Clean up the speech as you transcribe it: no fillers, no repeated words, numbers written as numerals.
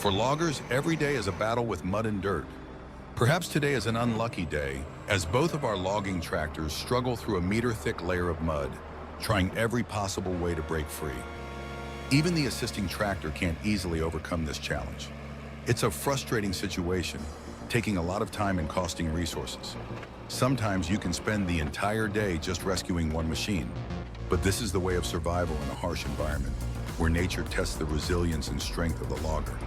For loggers, every day is a battle with mud and dirt. Perhaps today is an unlucky day, as both of our logging tractors struggle through a meter-thick layer of mud, trying every possible way to break free. Even the assisting tractor can't easily overcome this challenge. It's a frustrating situation, taking a lot of time and costing resources. Sometimes you can spend the entire day just rescuing one machine, but this is the way of survival in a harsh environment, where nature tests the resilience and strength of the logger.